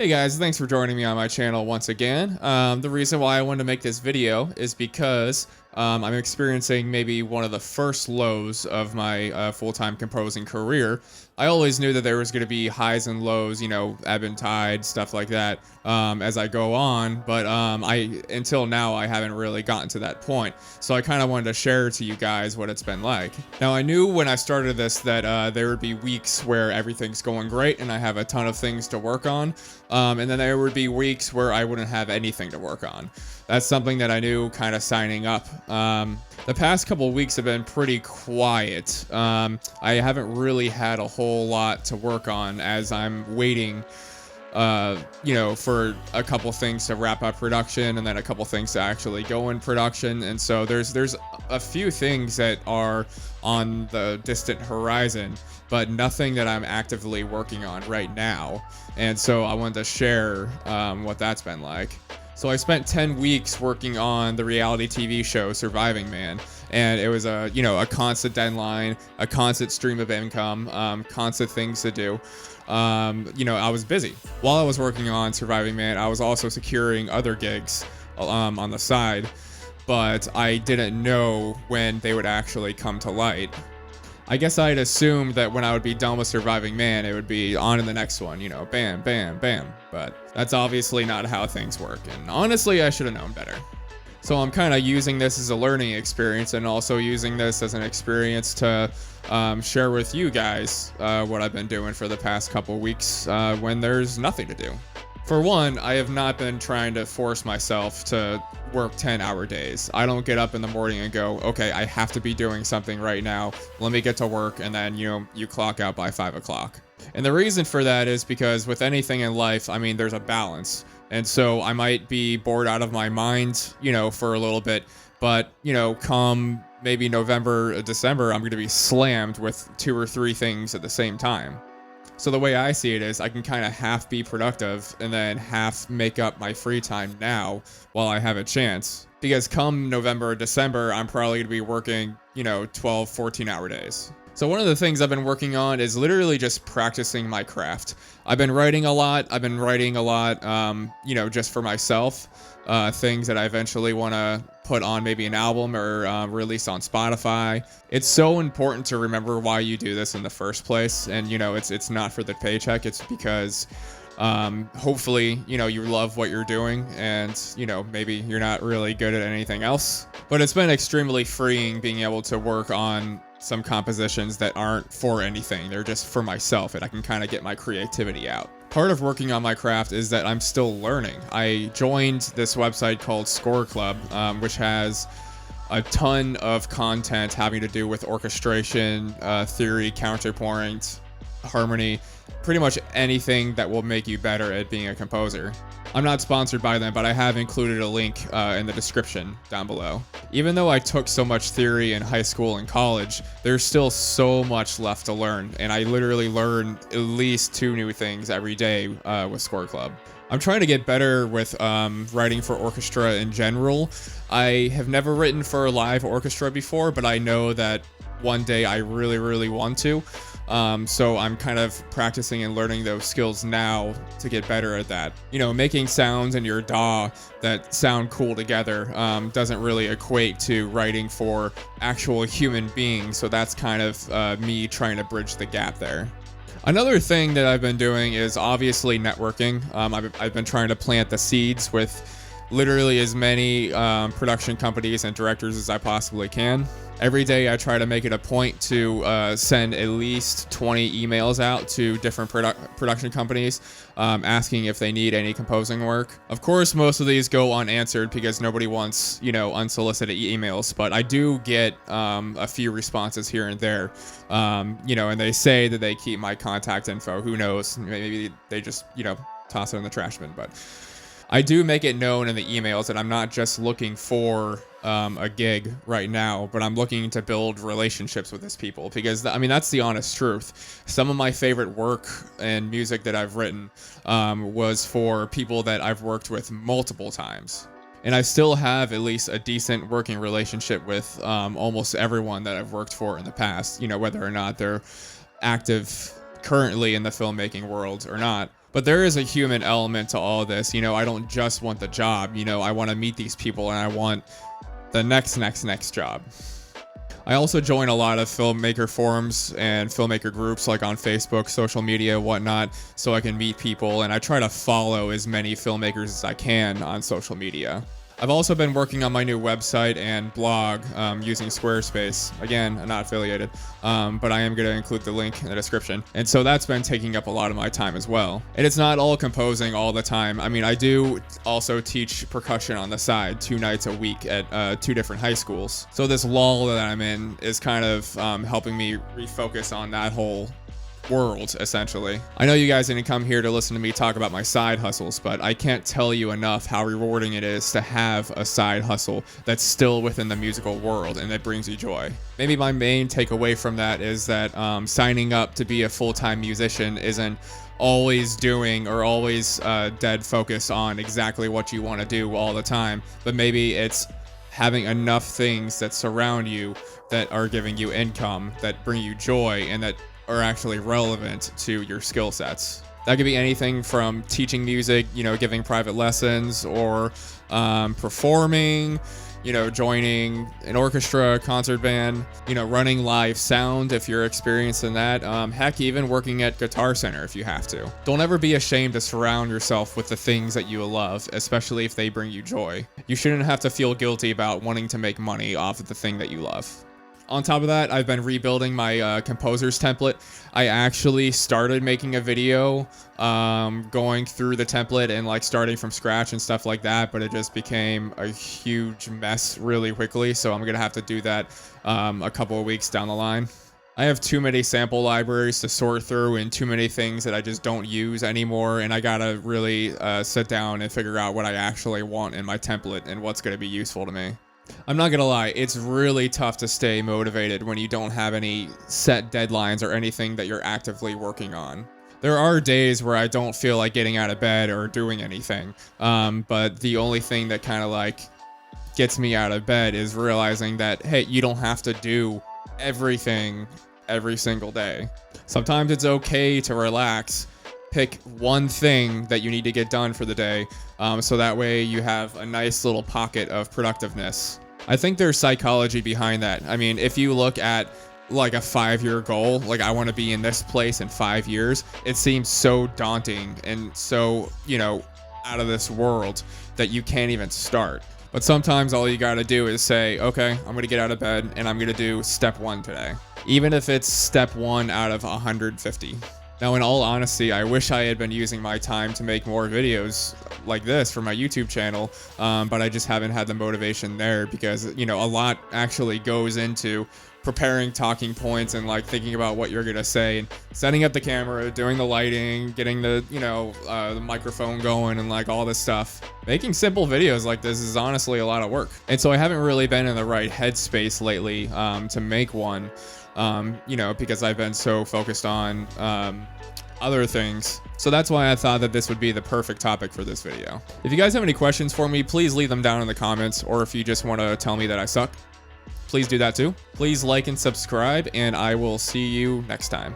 Hey guys, thanks for joining me on my channel once again. The reason why I wanted to make this video is because I'm experiencing maybe one of the first lows of my full-time composing career. I always knew that there was going to be highs and lows, you know, ebb and tide, stuff like that, as I go on. But until now, I haven't really gotten to that point. So I kind of wanted to share to you guys what it's been like. Now, I knew when I started this that there would be weeks where everything's going great and I have a ton of things to work on. And then there would be weeks where I wouldn't have anything to work on. That's something that I knew kind of signing up. The past couple of weeks have been pretty quiet. I haven't really had a whole lot to work on as I'm waiting, for a couple things to wrap up production and then a couple things to actually go in production. And so there's a few things that are on the distant horizon, but nothing that I'm actively working on right now. And so I wanted to share what that's been like. So I spent 10 weeks working on the reality TV show Surviving Man, and it was a constant deadline, a constant stream of income, constant things to do. I was busy. While I was working on Surviving Man, I was also securing other gigs on the side, but I didn't know when they would actually come to light. I guess I'd assumed that when I would be done with Surviving Man, it would be on in the next one, bam, bam, bam. But that's obviously not how things work, and honestly, I should have known better. So I'm kind of using this as a learning experience and also using this as an experience to share with you guys what I've been doing for the past couple weeks when there's nothing to do. For one, I have not been trying to force myself to work 10-hour days. I don't get up in the morning and go, okay, I have to be doing something right now. Let me get to work, and then, you clock out by 5 o'clock. And the reason for that is because with anything in life, I mean, there's a balance. And so I might be bored out of my mind, for a little bit, but, come maybe November, December, I'm going to be slammed with 2 or 3 things at the same time. So the way I see it is I can kind of half be productive and then half make up my free time now while I have a chance. Because come November or December, I'm probably going to be working, 12, 14-hour days. So one of the things I've been working on is literally just practicing my craft. I've been writing a lot. Just for myself. Things that I eventually want to put on maybe an album or release on Spotify. It's so important to remember why you do this in the first place. And, it's not for the paycheck. It's because hopefully, you love what you're doing and, maybe you're not really good at anything else. But it's been extremely freeing being able to work on some compositions that aren't for anything. They're just for myself, and I can kind of get my creativity out. Part of working on my craft is that I'm still learning. I joined this website called Score Club, which has a ton of content having to do with orchestration, theory, counterpoint, harmony, pretty much anything that will make you better at being a composer. I'm not sponsored by them, but I have included a link in the description down below. Even though I took so much theory in high school and college, there's still so much left to learn, and I literally learn at least 2 new things every day with Score Club. I'm trying to get better with writing for orchestra in general. I have never written for a live orchestra before, but I know that one day I really, really want to. So I'm kind of practicing and learning those skills now to get better at that. Making sounds in your DAW that sound cool together doesn't really equate to writing for actual human beings. So that's kind of me trying to bridge the gap there. Another thing that I've been doing is obviously networking. I've been trying to plant the seeds with literally as many production companies and directors as I possibly can. Every day I try to make it a point to send at least 20 emails out to different production companies asking if they need any composing work. Of course, most of these go unanswered because nobody wants, unsolicited emails, but I do get a few responses here and there, and they say that they keep my contact info. Who knows? Maybe they just, toss it in the trash bin, but I do make it known in the emails that I'm not just looking for a gig right now, but I'm looking to build relationships with these people because, that's the honest truth. Some of my favorite work and music that I've written was for people that I've worked with multiple times. And I still have at least a decent working relationship with almost everyone that I've worked for in the past, whether or not they're active currently in the filmmaking world or not. But there is a human element to all this. You know, I don't just want the job. You know, I want to meet these people and I want the next job. I also join a lot of filmmaker forums and filmmaker groups like on Facebook, social media, whatnot, so I can meet people, and I try to follow as many filmmakers as I can on social media. I've also been working on my new website and blog using Squarespace. Again, I'm not affiliated, but I am going to include the link in the description. And so that's been taking up a lot of my time as well. And it's not all composing all the time. I mean, I do also teach percussion on the side 2 nights a week at 2 different high schools. So this lull that I'm in is kind of helping me refocus on that whole world, essentially. I know you guys didn't come here to listen to me talk about my side hustles, but I can't tell you enough how rewarding it is to have a side hustle that's still within the musical world and that brings you joy. Maybe my main takeaway from that is that signing up to be a full-time musician isn't always doing or always dead focus on exactly what you want to do all the time, but maybe it's having enough things that surround you that are giving you income, that bring you joy, and that are actually relevant to your skill sets. That could be anything from teaching music, you know, giving private lessons, or performing, you know, joining an orchestra, concert band, you know, running live sound if you're experienced in that. Heck, even working at Guitar Center if you have to. Don't ever be ashamed to surround yourself with the things that you love, especially if they bring you joy. You shouldn't have to feel guilty about wanting to make money off of the thing that you love. On top of that, I've been rebuilding my composer's template. I actually started making a video going through the template and like starting from scratch and stuff like that, but it just became a huge mess really quickly. So I'm gonna have to do that a couple of weeks down the line. I have too many sample libraries to sort through and too many things that I just don't use anymore, and I gotta really sit down and figure out what I actually want in my template and what's gonna be useful to me. I'm not gonna lie, it's really tough to stay motivated when you don't have any set deadlines or anything that you're actively working on. There are days where I don't feel like getting out of bed or doing anything, but the only thing that kind of like gets me out of bed is realizing that, hey, you don't have to do everything every single day. Sometimes it's okay to relax. Pick one thing that you need to get done for the day, so that way you have a nice little pocket of productiveness. I think there's psychology behind that. I mean, if you look at like a 5-year goal, like I want to be in this place in 5 years, it seems so daunting and so, you know, out of this world that you can't even start. But sometimes all you got to do is say, okay, I'm going to get out of bed and I'm going to do step 1 today, even if it's step 1 out of 150. Now, in all honesty, I wish I had been using my time to make more videos like this for my YouTube channel, but I just haven't had the motivation there because, you know, a lot actually goes into preparing talking points and like thinking about what you're gonna say and setting up the camera, doing the lighting, getting the, you know, the microphone going and like all this stuff. Making simple videos like this is honestly a lot of work. And so I haven't really been in the right headspace lately to make one. You know, because I've been so focused on other things. So that's why I thought that this would be the perfect topic for this video. If you guys have any questions for me, please leave them down in the comments, or if you just want to tell me that I suck, please do that too. Please like and subscribe, and I will see you next time.